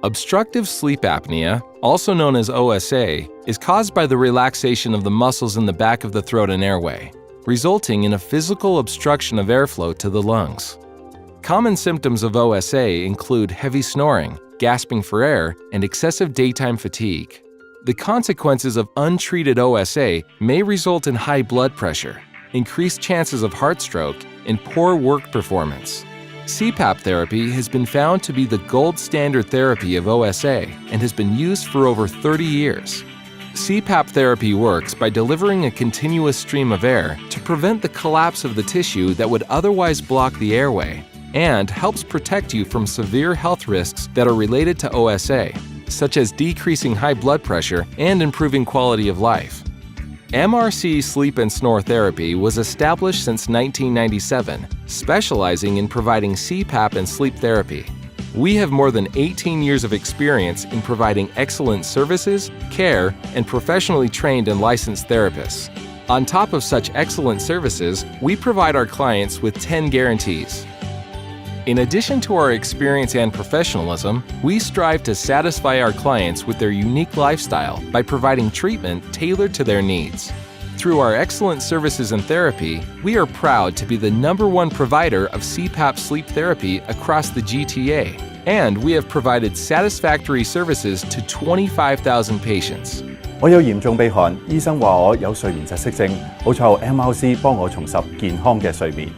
Obstructive sleep apnea, also known as OSA, is caused by the relaxation of the muscles in the back of the throat and airway, resulting in a physical obstruction of airflow to the lungs. Common symptoms of OSA include heavy snoring, gasping for air, and excessive daytime fatigue. The consequences of untreated OSA may result in high blood pressure, increased chances of heart stroke, and poor work performance. CPAP therapy has been found to be the gold standard therapy of OSA and has been used for over 30 years. CPAP therapy works by delivering a continuous stream of air to prevent the collapse of the tissue that would otherwise block the airway, and helps protect you from severe health risks that are related to OSA, such as decreasing high blood pressure and improving quality of life. MRC Sleep and Snore Therapy was established since 1997, specializing in providing CPAP and sleep therapy. We have more than 18 years of experience in providing excellent services, care, and professionally trained and licensed therapists. On top of such excellent services, we provide our clients with 10 guarantees. In addition to our experience and professionalism, we strive to satisfy our clients with their unique lifestyle by providing treatment tailored to their needs. Through our excellent services and therapy, we are proud to be the #1 provider of CPAP sleep therapy across the GTA, and we have provided satisfactory services to 25,000 patients. 我有嚴重鼻鼾，醫生話我有睡眠窒息症，好彩有 MRC 幫我重拾健康嘅睡眠。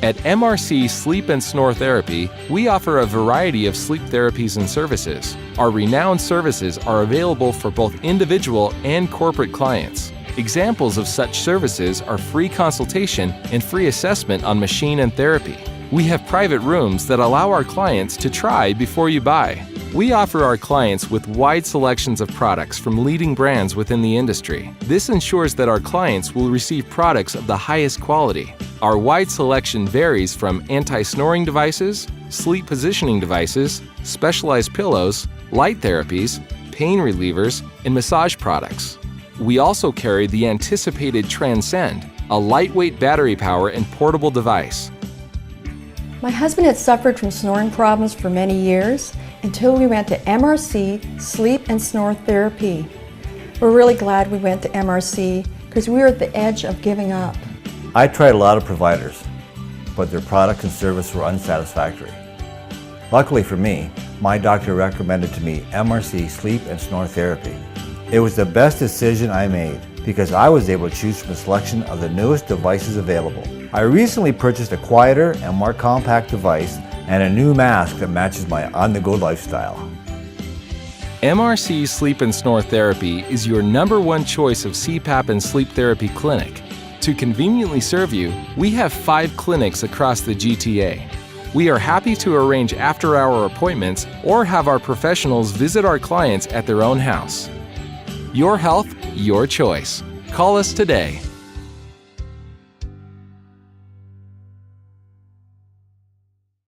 At MRC Sleep and Snore Therapy, we offer a variety of sleep therapies and services. Our renowned services are available for both individual and corporate clients. Examples of such services are free consultation and free assessment on machine and therapy. We have private rooms that allow our clients to try before you buy. We offer our clients with wide selections of products from leading brands within the industry. This ensures that our clients will receive products of the highest quality. Our wide selection varies from anti-snoring devices, sleep positioning devices, specialized pillows, light therapies, pain relievers, and massage products. We also carry the anticipated Transcend, a lightweight battery power and portable device. My husband had suffered from snoring problems for many years until we went to MRC Sleep and Snore Therapy. We're really glad we went to MRC because we were at the edge of giving up. I tried a lot of providers, but their product and service were unsatisfactory. Luckily for me, my doctor recommended to me MRC Sleep and Snore Therapy. It was the best decision I made because I was able to choose from a selection of the newest devices available. I recently purchased a quieter and more compact device and a new mask that matches my on-the-go lifestyle. MRC Sleep and Snore Therapy is your #1 choice of CPAP and sleep therapy clinic. To conveniently serve you, we have 5 clinics across the GTA. We are happy to arrange after-hour appointments or have our professionals visit our clients at their own house. Your health, your choice. Call us today.